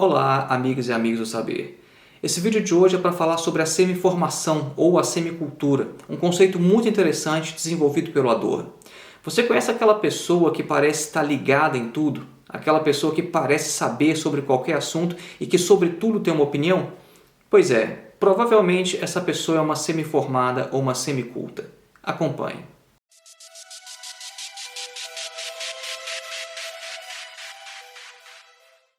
Olá, amigas e amigos do saber. Esse vídeo de hoje é para falar sobre a semiformação ou a semicultura, um conceito muito interessante desenvolvido pelo Adorno. Você conhece aquela pessoa que parece estar ligada em tudo? Aquela pessoa que parece saber sobre qualquer assunto e que sobre tudo tem uma opinião? Pois é, provavelmente essa pessoa é uma semiformada ou uma semiculta. Acompanhe.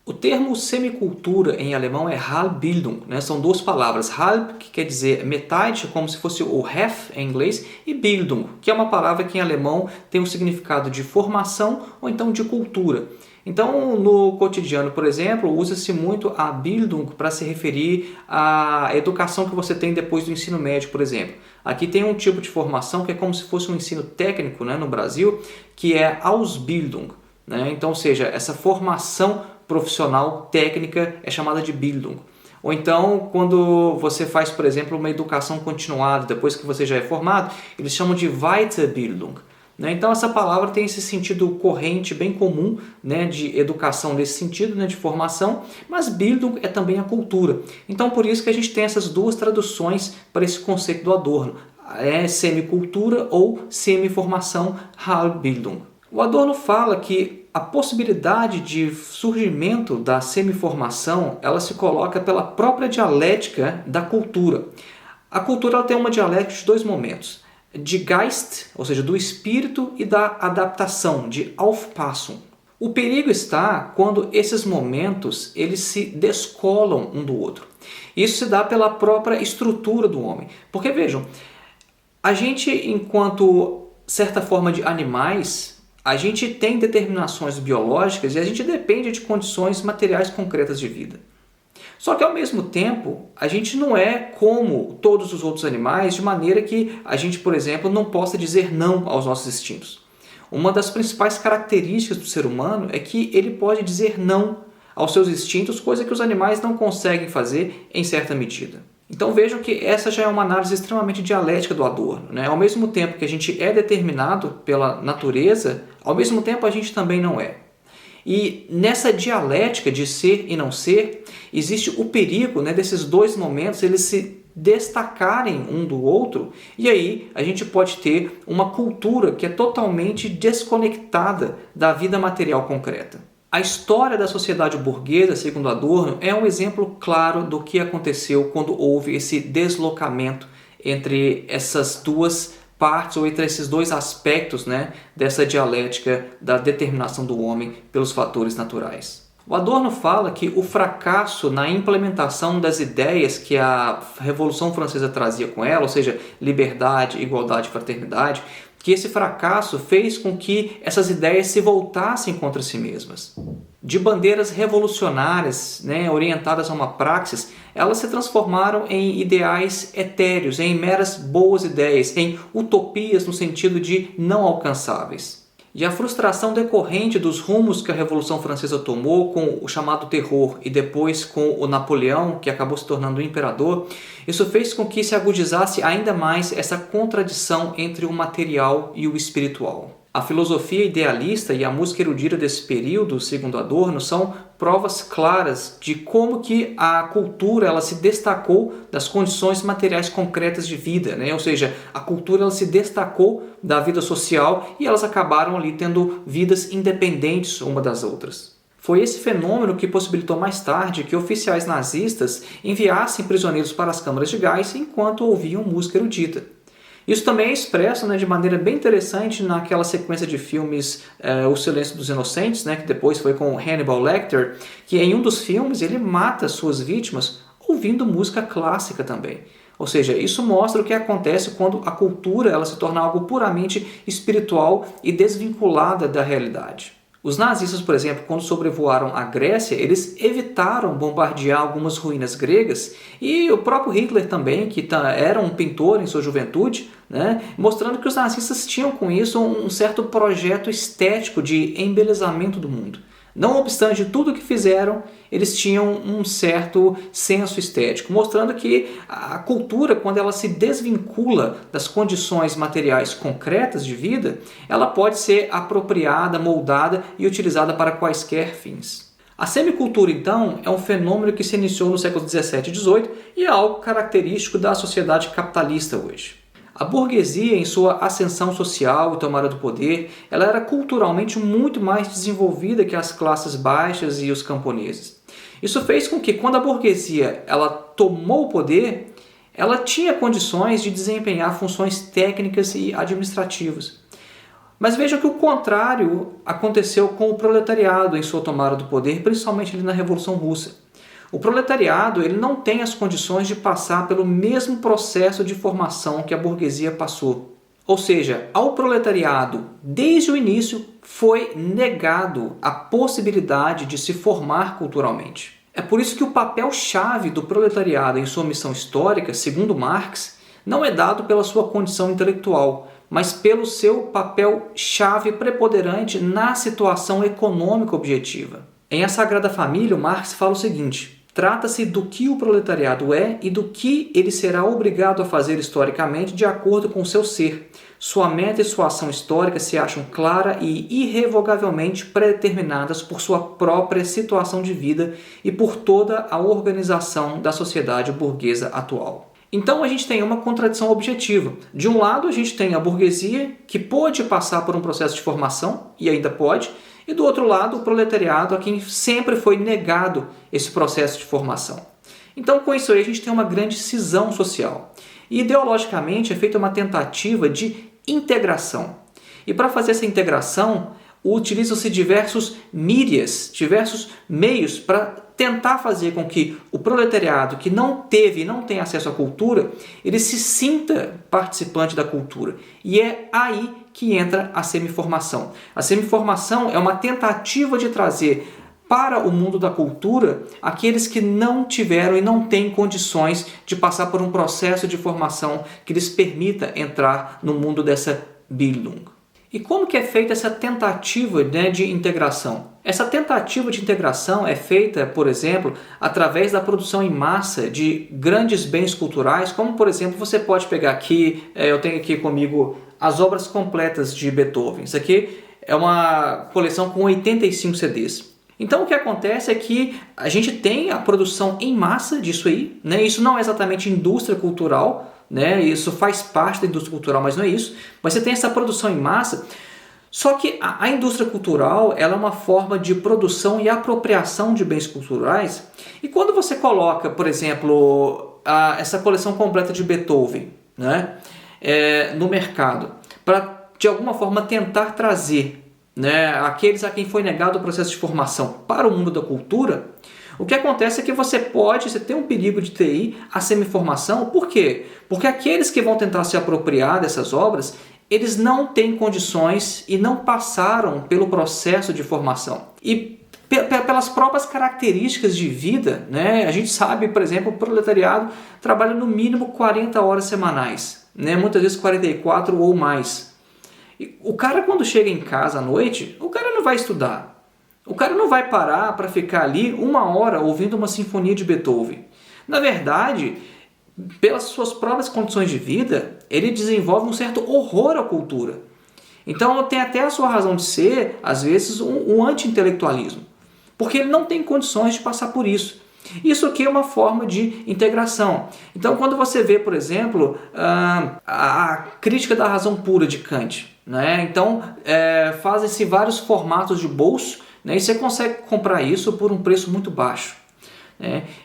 O termo semicultura em alemão é Halbbildung, né? São duas palavras. Halb, que quer dizer metade, como se fosse o half em inglês, e Bildung, que é uma palavra que em alemão tem o significado de formação ou então de cultura. Então, no cotidiano, por exemplo, usa-se muito a Bildung para se referir à educação que você tem depois do ensino médio, por exemplo. Aqui tem um tipo de formação que é como se fosse um ensino técnico, né, no Brasil, que é Ausbildung, né? Então, ou seja, essa formação profissional técnica é chamada de Bildung. Ou então, quando você faz, por exemplo, uma educação continuada, depois que você já é formado, eles chamam de Weiterbildung. Então, essa palavra tem esse sentido corrente, bem comum, né, de educação nesse sentido, né, de formação, mas Bildung é também a cultura. Então, por isso que a gente tem essas duas traduções para esse conceito do Adorno. É semicultura ou semiformação, Halbbildung. O Adorno fala que a possibilidade de surgimento da semiformação, ela se coloca pela própria dialética da cultura. A cultura ela tem uma dialética de dois momentos, de Geist, ou seja, do espírito, e da adaptação, de Auffassung. O perigo está quando esses momentos eles se descolam um do outro. Isso se dá pela própria estrutura do homem. Porque vejam, a gente enquanto certa forma de animais, a gente tem determinações biológicas e a gente depende de condições materiais concretas de vida. Só que ao mesmo tempo, a gente não é como todos os outros animais, de maneira que a gente, por exemplo, não possa dizer não aos nossos instintos. Uma das principais características do ser humano é que ele pode dizer não aos seus instintos, coisa que os animais não conseguem fazer em certa medida. Então vejam que essa já é uma análise extremamente dialética do Adorno, né? Ao mesmo tempo que a gente é determinado pela natureza, ao mesmo tempo a gente também não é. E nessa dialética de ser e não ser, existe o perigo, né, desses dois momentos eles se destacarem um do outro, e aí a gente pode ter uma cultura que é totalmente desconectada da vida material concreta. A história da sociedade burguesa, segundo Adorno, é um exemplo claro do que aconteceu quando houve esse deslocamento entre essas duas partes, ou entre esses dois aspectos, né, dessa dialética da determinação do homem pelos fatores naturais. O Adorno fala que o fracasso na implementação das ideias que a Revolução Francesa trazia com ela, ou seja, liberdade, igualdade e fraternidade, que esse fracasso fez com que essas ideias se voltassem contra si mesmas. De bandeiras revolucionárias, né, orientadas a uma praxis, elas se transformaram em ideais etéreos, em meras boas ideias, em utopias no sentido de não alcançáveis. E a frustração decorrente dos rumos que a Revolução Francesa tomou com o chamado terror e depois com o Napoleão, que acabou se tornando o imperador, isso fez com que se agudizasse ainda mais essa contradição entre o material e o espiritual. A filosofia idealista e a música erudita desse período, segundo Adorno, são provas claras de como que a cultura ela se destacou das condições materiais concretas de vida, né? Ou seja, a cultura ela se destacou da vida social e elas acabaram ali tendo vidas independentes uma das outras. Foi esse fenômeno que possibilitou mais tarde que oficiais nazistas enviassem prisioneiros para as câmaras de gás enquanto ouviam música erudita. Isso também é expresso, né, de maneira bem interessante naquela sequência de filmes O Silêncio dos Inocentes, né, que depois foi com Hannibal Lecter, que em um dos filmes ele mata suas vítimas ouvindo música clássica também. Ou seja, isso mostra o que acontece quando a cultura ela se torna algo puramente espiritual e desvinculada da realidade. Os nazistas, por exemplo, quando sobrevoaram a Grécia, eles evitaram bombardear algumas ruínas gregas, e o próprio Hitler também, que era um pintor em sua juventude, né, mostrando que os nazistas tinham com isso um certo projeto estético de embelezamento do mundo. Não obstante tudo o que fizeram, eles tinham um certo senso estético, mostrando que a cultura, quando ela se desvincula das condições materiais concretas de vida, ela pode ser apropriada, moldada e utilizada para quaisquer fins. A semicultura, então, é um fenômeno que se iniciou no século XVII e XVIII e é algo característico da sociedade capitalista hoje. A burguesia, em sua ascensão social e tomada do poder, ela era culturalmente muito mais desenvolvida que as classes baixas e os camponeses. Isso fez com que, quando a burguesia ela tomou o poder, ela tinha condições de desempenhar funções técnicas e administrativas. Mas veja que o contrário aconteceu com o proletariado em sua tomada do poder, principalmente ali na Revolução Russa. O proletariado ele não tem as condições de passar pelo mesmo processo de formação que a burguesia passou. Ou seja, ao proletariado, desde o início, foi negado a possibilidade de se formar culturalmente. É por isso que o papel-chave do proletariado em sua missão histórica, segundo Marx, não é dado pela sua condição intelectual, mas pelo seu papel-chave preponderante na situação econômica objetiva. Em A Sagrada Família, Marx fala o seguinte: trata-se do que o proletariado é e do que ele será obrigado a fazer historicamente de acordo com seu ser. Sua meta e sua ação histórica se acham clara e irrevogavelmente predeterminadas por sua própria situação de vida e por toda a organização da sociedade burguesa atual. Então a gente tem uma contradição objetiva. De um lado a gente tem a burguesia que pôde passar por um processo de formação, e ainda pode, e do outro lado o proletariado a quem sempre foi negado esse processo de formação. Então com isso aí a gente tem uma grande cisão social. E ideologicamente é feita uma tentativa de integração. E para fazer essa integração utilizam-se diversos mídias, diversos meios para tentar fazer com que o proletariado que não teve e não tem acesso à cultura, ele se sinta participante da cultura. E é aí que entra a semiformação. A semiformação é uma tentativa de trazer para o mundo da cultura aqueles que não tiveram e não têm condições de passar por um processo de formação que lhes permita entrar no mundo dessa Bildung. E como que é feita essa tentativa, de integração? Essa tentativa de integração é feita, por exemplo, através da produção em massa de grandes bens culturais, como, por exemplo, você pode pegar aqui, eu tenho aqui comigo as obras completas de Beethoven. Isso aqui é uma coleção com 85 CDs. Então o que acontece é que a gente tem a produção em massa disso aí, Isso não é exatamente indústria cultural, Isso faz parte da indústria cultural, mas não é isso. Mas você tem essa produção em massa, só que a indústria cultural ela é uma forma de produção e apropriação de bens culturais. E quando você coloca, por exemplo, essa coleção completa de Beethoven, no mercado, para de alguma forma tentar trazer aqueles a quem foi negado o processo de formação para o mundo da cultura, o que acontece é que você tem um perigo de ter aí a semiformação. Por quê? Porque aqueles que vão tentar se apropriar dessas obras, eles não têm condições e não passaram pelo processo de formação. E pelas próprias características de vida, a gente sabe, por exemplo, o proletariado trabalha no mínimo 40 horas semanais, muitas vezes 44 ou mais. O cara, quando chega em casa à noite, o cara não vai estudar. O cara não vai parar para ficar ali 1 hora ouvindo uma sinfonia de Beethoven. Na verdade, pelas suas próprias condições de vida, ele desenvolve um certo horror à cultura. Então tem até a sua razão de ser, às vezes, um anti-intelectualismo. Porque ele não tem condições de passar por isso. Isso aqui é uma forma de integração. Então quando você vê, por exemplo, a crítica da razão pura de Kant, então fazem-se vários formatos de bolso, e você consegue comprar isso por um preço muito baixo.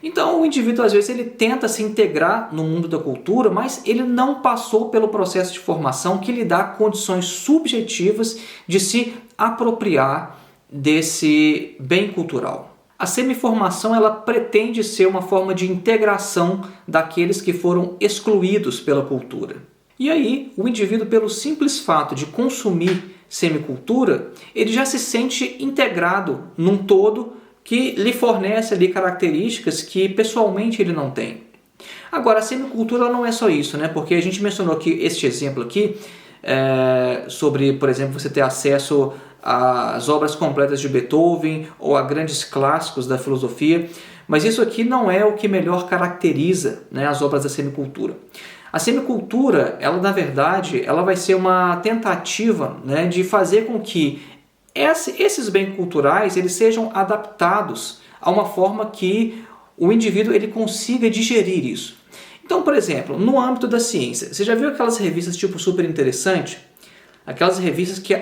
Então o indivíduo às vezes ele tenta se integrar no mundo da cultura, mas ele não passou pelo processo de formação que lhe dá condições subjetivas de se apropriar desse bem cultural. A semiformação ela pretende ser uma forma de integração daqueles que foram excluídos pela cultura. E aí, o indivíduo, pelo simples fato de consumir semicultura, ele já se sente integrado num todo que lhe fornece ali características que pessoalmente ele não tem. Agora, a semicultura não é só isso, Porque a gente mencionou aqui este exemplo aqui, sobre, por exemplo, você ter acesso às obras completas de Beethoven ou a grandes clássicos da filosofia, mas isso aqui não é o que melhor caracteriza as obras da semicultura. A semicultura, ela na verdade, ela vai ser uma tentativa de fazer com que esses bens culturais eles sejam adaptados a uma forma que o indivíduo ele consiga digerir isso. Então, por exemplo, no âmbito da ciência, você já viu aquelas revistas tipo Super Interessante? Aquelas revistas que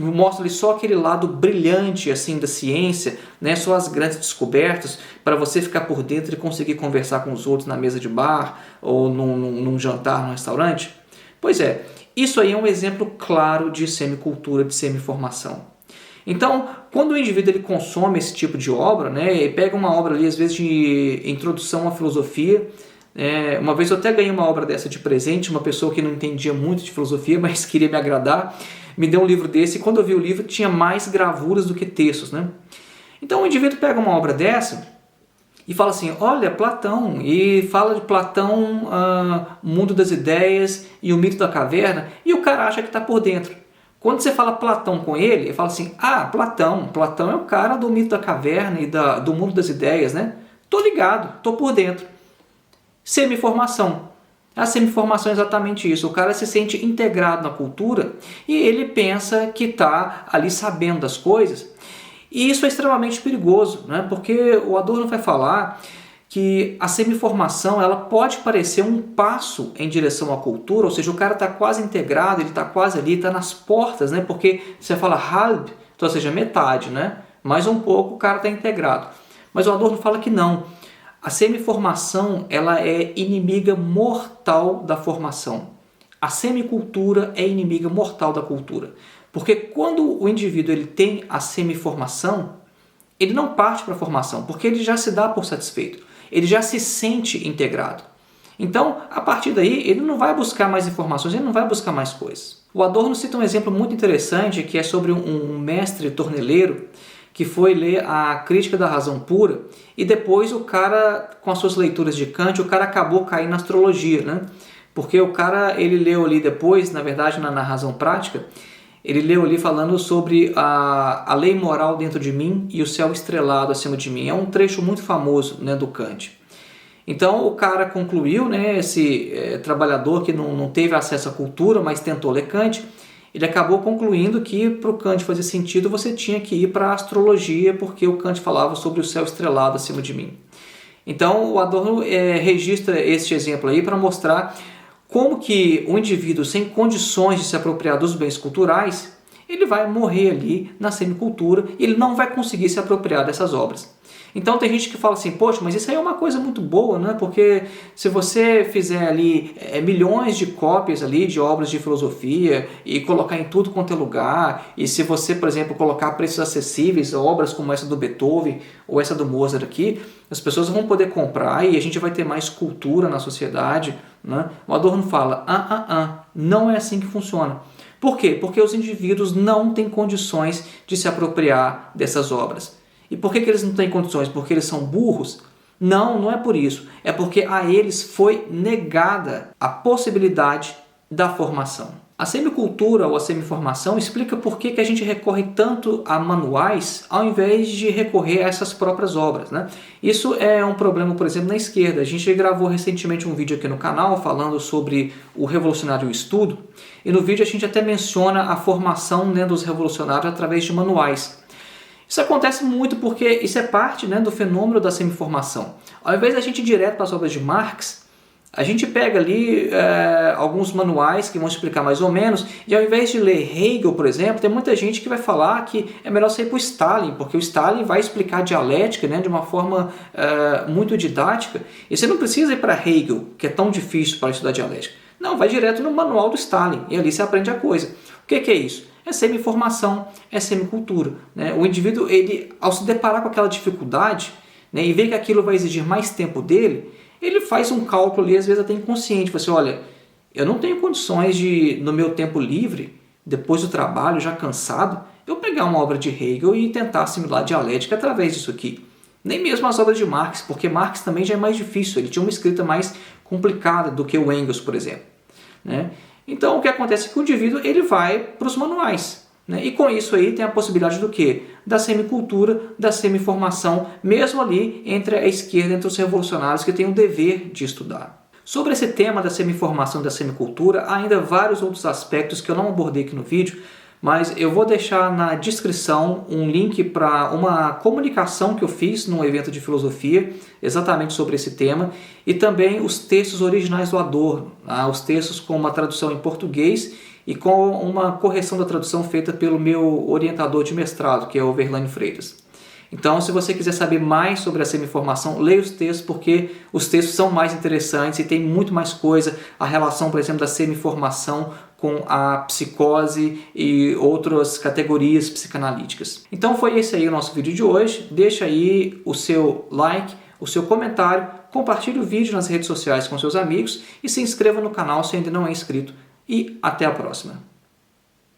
mostram ali só aquele lado brilhante assim da ciência, né? Só as grandes descobertas, para você ficar por dentro e conseguir conversar com os outros na mesa de bar ou num jantar, num restaurante? Pois é, isso aí é um exemplo claro de semicultura, de semiformação. Então, quando o indivíduo ele consome esse tipo de obra, né? Ele pega uma obra ali, às vezes de introdução à filosofia. Uma vez eu até ganhei uma obra dessa de presente, uma pessoa que não entendia muito de filosofia, mas queria me agradar, me deu um livro desse, e quando eu vi o livro tinha mais gravuras do que textos, né? Então o indivíduo pega uma obra dessa e fala assim, olha, Platão, e fala de Platão, o mundo das ideias e o mito da caverna, e o cara acha que está por dentro. Quando você fala Platão com ele, ele fala assim, Platão é o cara do mito da caverna e do mundo das ideias, né? Tô ligado, tô por dentro. Semiformação. A semiformação é exatamente isso. O cara se sente integrado na cultura e ele pensa que está ali sabendo das coisas. E isso é extremamente perigoso, né? Porque o Adorno vai falar que a semiformação ela pode parecer um passo em direção à cultura, ou seja, o cara está quase integrado, ele está quase ali, está nas portas, né? Porque você fala halb, então, ou seja, metade, né? Mais um pouco o cara está integrado. Mas o Adorno fala que não. A semiformação ela é inimiga mortal da formação. A semicultura é inimiga mortal da cultura. Porque quando o indivíduo ele tem a semiformação, ele não parte para a formação, porque ele já se dá por satisfeito. Ele já se sente integrado. Então, a partir daí, ele não vai buscar mais informações, ele não vai buscar mais coisas. O Adorno cita um exemplo muito interessante, que é sobre um mestre torneleiro que foi ler a Crítica da Razão Pura, e depois o cara, com as suas leituras de Kant, o cara acabou caindo na astrologia, né? Porque o cara, ele leu ali depois, na verdade na Razão Prática, ele leu ali falando sobre a lei moral dentro de mim e o céu estrelado acima de mim. É um trecho muito famoso, né, do Kant. Então o cara concluiu, né, esse trabalhador que não teve acesso à cultura, mas tentou ler Kant, ele acabou concluindo que para o Kant fazer sentido você tinha que ir para a astrologia, porque o Kant falava sobre o céu estrelado acima de mim. Então o Adorno registra este exemplo aí para mostrar como que o indivíduo sem condições de se apropriar dos bens culturais, ele vai morrer ali na semicultura e ele não vai conseguir se apropriar dessas obras. Então tem gente que fala assim, poxa, mas isso aí é uma coisa muito boa, né? Porque se você fizer ali milhões de cópias ali de obras de filosofia e colocar em tudo quanto é lugar, e se você, por exemplo, colocar preços acessíveis, obras como essa do Beethoven ou essa do Mozart aqui, as pessoas vão poder comprar e a gente vai ter mais cultura na sociedade, né? O Adorno fala, não é assim que funciona. Por quê? Porque os indivíduos não têm condições de se apropriar dessas obras. E por que eles não têm condições? Porque eles são burros? Não, não é por isso. É porque a eles foi negada a possibilidade da formação. A semicultura ou a semiformação explica por que a gente recorre tanto a manuais ao invés de recorrer a essas próprias obras, né? Isso é um problema, por exemplo, na esquerda. A gente gravou recentemente um vídeo aqui no canal falando sobre o revolucionário estudo, e no vídeo a gente até menciona a formação dentro dos revolucionários através de manuais. Isso acontece muito porque isso é parte, né, do fenômeno da semiformação. Ao invés da gente ir direto para as obras de Marx, a gente pega ali alguns manuais que vão explicar mais ou menos, e ao invés de ler Hegel, por exemplo, tem muita gente que vai falar que é melhor você ir para o Stalin, porque o Stalin vai explicar dialética, né, de uma forma muito didática, e você não precisa ir para Hegel, que é tão difícil para estudar dialética. Não, vai direto no manual do Stalin, e ali você aprende a coisa. O que é isso? É semiformação, é semicultura, né? O indivíduo, ele, ao se deparar com aquela dificuldade, né, e ver que aquilo vai exigir mais tempo dele, ele faz um cálculo ali, às vezes até inconsciente, você olha, eu não tenho condições de, no meu tempo livre, depois do trabalho, já cansado, eu pegar uma obra de Hegel e tentar assimilar dialética através disso aqui. Nem mesmo as obras de Marx, porque Marx também já é mais difícil, ele tinha uma escrita mais complicada do que o Engels, por exemplo, né? Então o que acontece é que o indivíduo ele vai para os manuais, né? E com isso aí tem a possibilidade do quê? Da semicultura, da semiformação, mesmo ali entre a esquerda, entre os revolucionários que têm o dever de estudar. Sobre esse tema da semiformação e da semicultura, há ainda vários outros aspectos que eu não abordei aqui no vídeo, mas eu vou deixar na descrição um link para uma comunicação que eu fiz num evento de filosofia, exatamente sobre esse tema, e também os textos originais do Adorno, os textos com uma tradução em português e com uma correção da tradução feita pelo meu orientador de mestrado, que é o Verlane Freitas. Então, se você quiser saber mais sobre a semiformação, leia os textos, porque os textos são mais interessantes e tem muito mais coisa, a relação, por exemplo, da semiformação com a psicose e outras categorias psicanalíticas. Então foi esse aí o nosso vídeo de hoje. Deixa aí o seu like, o seu comentário, compartilhe o vídeo nas redes sociais com seus amigos e se inscreva no canal se ainda não é inscrito. E até a próxima!